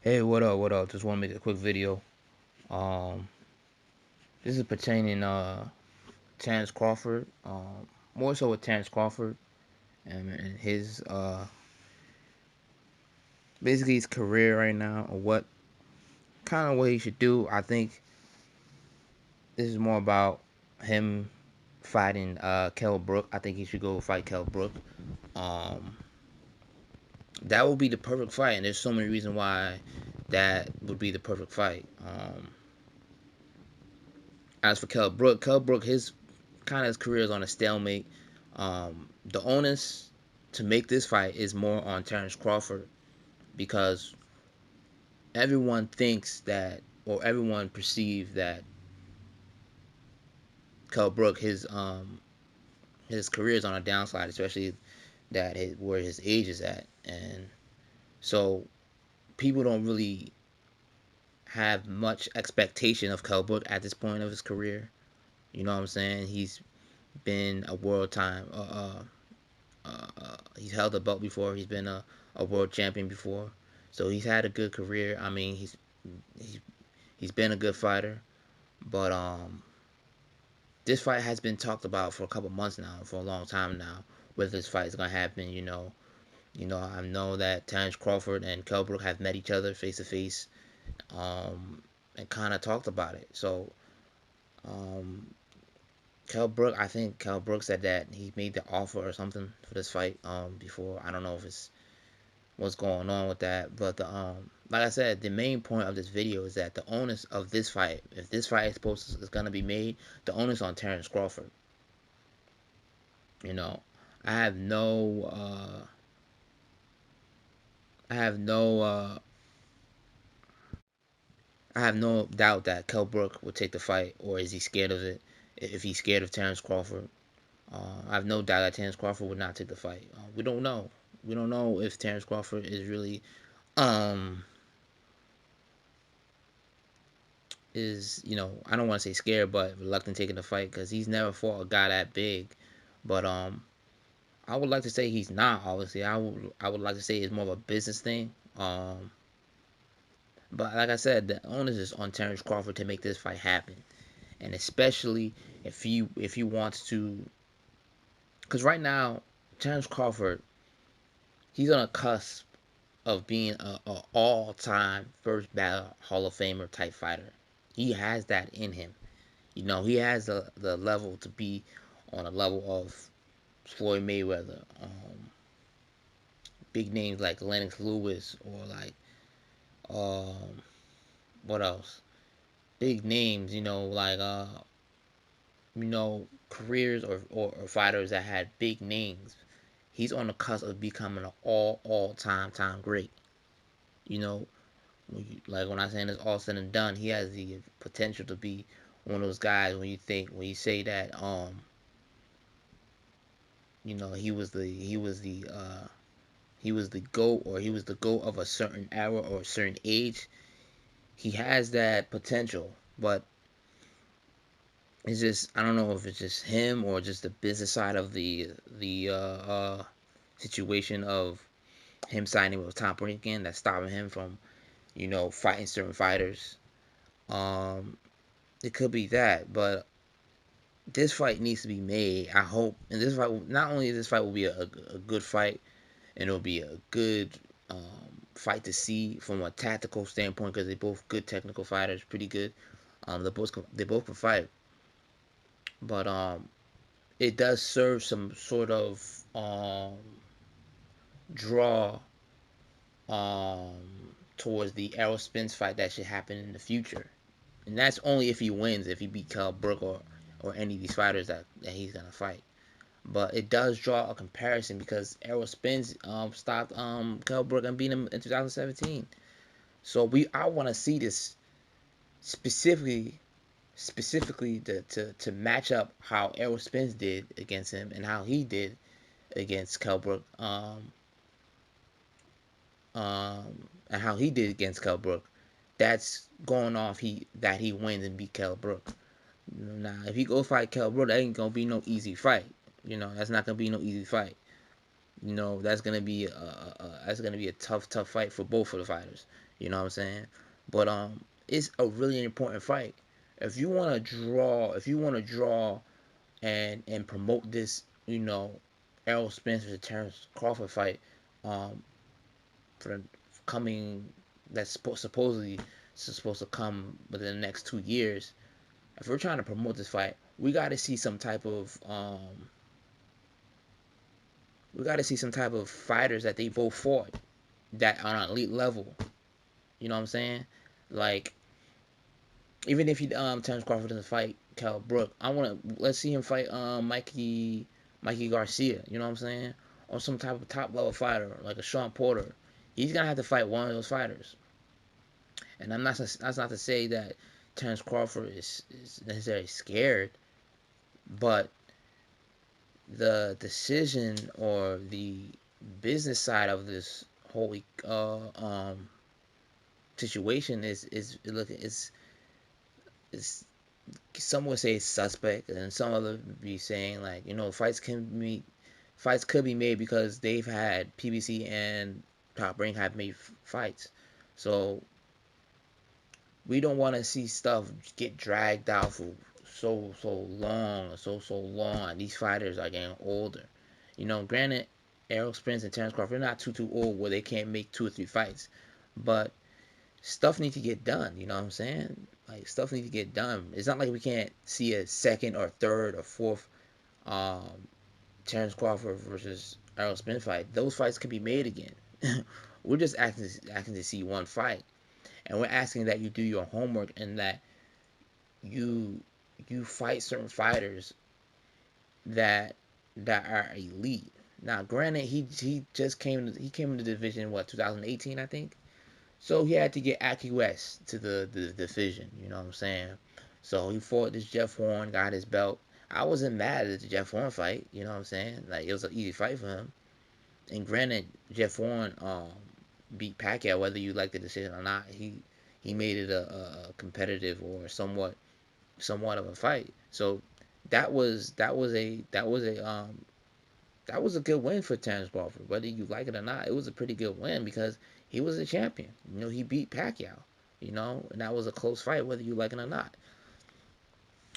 Hey, what up? What up? Just want to make a quick video. Um, this is pertaining Terence Crawford. More so with Terence Crawford and his basically his career right now, or what he should do. I think this is more about him fighting Kell Brook. I think he should go fight Kell Brook. Um, that would be the perfect fight, and there's so many reasons why that would be the perfect fight. As for Kell Brook, his kind of his career is on a stalemate. The onus to make this fight is more on Terence Crawford because everyone thinks that, or everyone perceives that Kell Brook his career is on a downslide, especially where his age is at, and so people don't really have much expectation of Kell Brook at this point of his career. You know what I'm saying? He's been a world time he's held a belt before. He's been a world champion before, so he's had a good career. I mean, he's he's been a good fighter, but this fight has been talked about for a couple months now, for a long time now. Whether this fight is gonna happen, I know that Terence Crawford and Kell Brook have met each other face to face, and kind of talked about it. So, um, I think Kell Brook said that he made the offer or something for this fight before. I don't know if it's what's going on with that. But like I said, the main point of this video is that the onus of this fight, if this fight is gonna be made, the onus on Terence Crawford. You know, I have no, I have no, I have no doubt that Kell Brook would take the fight, or is he scared of it? If he's scared of Terence Crawford, I have no doubt that Terence Crawford would not take the fight. We don't know. We don't know if Terence Crawford is really um I don't want to say scared, but reluctant taking the fight because he's never fought a guy that big. But I would like to say he's not. Obviously, I would like to say it's more of a business thing. But like I said, the onus is on Terence Crawford to make this fight happen, and especially if he wants to, because right now Terence Crawford, he's on a cusp of being a all-time first ballot Hall of Famer type fighter. He has that in him. He has the level to be on a level of Floyd Mayweather, big names like Lennox Lewis, or like um, what else? Big names, like careers or fighters that had big names. He's on the cusp of becoming an all time great. You know, like when I say this all said and done, he has the potential to be one of those guys when you say that he was the GOAT, or he was the GOAT of a certain era or a certain age. He has that potential, but it's just, I don't know if it's just him or just the business side of the situation of him signing with Tom Brady again that's stopping him from fighting certain fighters. Um, it could be that, but this fight needs to be made. I hope, and this fight, not only this fight will be a good fight, and it'll be a good fight to see from a tactical standpoint because they're both good technical fighters, pretty good. They both can fight, but it does serve some sort of draw towards the Errol Spence fight that should happen in the future, and that's only if he wins, if he beat Kell Brook or any of these fighters that he's gonna fight. But it does draw a comparison because Errol Spence stopped Kell Brook and beat him in 2017. So I want to see this specifically to match up how Errol Spence did against him and how he did against Kell Brook, and how he did against Kell Brook. That's going off that he wins and beat Kell Brook. Now, if he go fight Kell Brook, that ain't gonna be no easy fight. That's not gonna be no easy fight. That's gonna be a tough fight for both of the fighters. You know what I'm saying? But it's a really important fight. If you want to draw and promote this, Errol Spence versus Terence Crawford fight, um, for the coming that's supposed to come within the next 2 years. If we're trying to promote this fight, we got to see some type of fighters that they both fought that on an elite level. You know what I'm saying? Like, even if Terence Crawford doesn't fight Kell Brook, let's see him fight Mikey Garcia. You know what I'm saying? Or some type of top level fighter like a Sean Porter. He's gonna have to fight one of those fighters. And that's not to say that Terence Crawford is necessarily scared, but the decision or the business side of this whole situation is some would say suspect, and some other be saying like fights could be made because they've had PBC and Top Rank have made fights, so we don't want to see stuff get dragged out for so long. These fighters are getting older. Granted, Errol Spence and Terence Crawford are not too old where they can't make 2 or 3 fights, but stuff needs to get done. You know what I'm saying? Like, stuff needs to get done. It's not like we can't see a second or third or fourth um, Terence Crawford versus Errol Spence fight. Those fights could be made again. We're just asking to see one fight, and we're asking that you do your homework and that you you fight certain fighters that are elite. Now, granted, he came in the division, what, 2018, I think. So he had to get acquiesced to the division. You know what I'm saying? So he fought this Jeff Horn, got his belt. I wasn't mad at the Jeff Horn fight. You know what I'm saying? Like, it was an easy fight for him. And granted, Jeff Horn beat Pacquiao, whether you like the decision or not. He made it a competitive or somewhat of a fight. So that was a good win for Terence Crawford. Whether you like it or not, it was a pretty good win because he was a champion. He beat Pacquiao. And that was a close fight, whether you like it or not.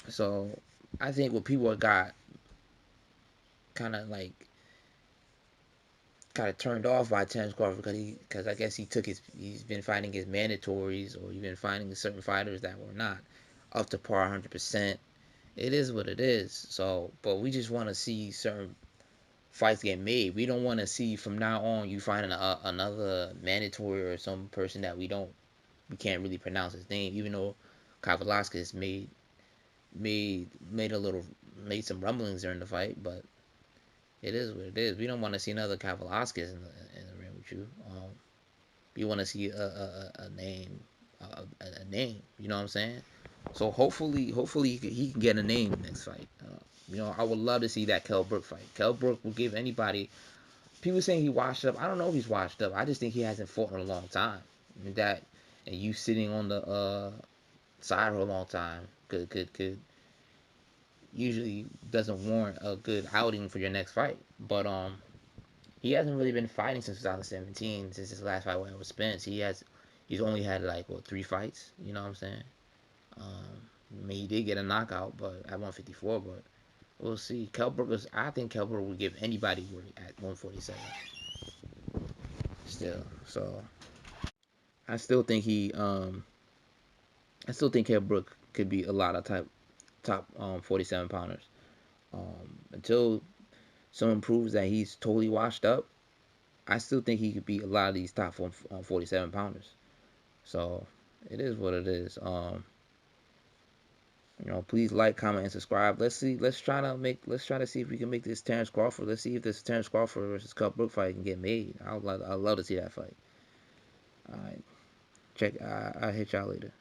So I think what people got kind of like turned off by Terence Crawford because I guess he's been fighting his mandatories, or he's been fighting certain fighters that were not up to par 100%. It is what it is. So, but we just want to see certain fights get made. We don't want to see from now on you finding another mandatory or some person that we can't really pronounce his name, even though Kai Velasquez made some rumblings during the fight, but it is what it is. We don't want to see another Kai Velasquez in the ring with you. We want to see a name, a name. You know what I'm saying? So hopefully he can get a name next fight. I would love to see that Kell Brook fight. Kell Brook will give anybody. People saying he washed up. I don't know if he's washed up. I just think he hasn't fought in a long time. And you sitting on the side for a long time could usually doesn't warrant a good outing for your next fight. But he hasn't really been fighting since 2017, since his last fight with Spence. He's only had like 3 fights. You know what I'm saying? I mean, he did get a knockout, but at 154. But we'll see. I think Kell Brook would give anybody work at 147. Still, so I still think Kell Brook could be a lot of top 47 pounders. Until someone proves that he's totally washed up, I still think he could beat a lot of these top 47 pounders. So it is what it is. Please like, comment, and subscribe. Let's see. Let's try to see if we can make this Terence Crawford. Let's see if this Terence Crawford versus Kell Brook fight can get made. I'd love to see that fight. All right. I'll hit y'all later.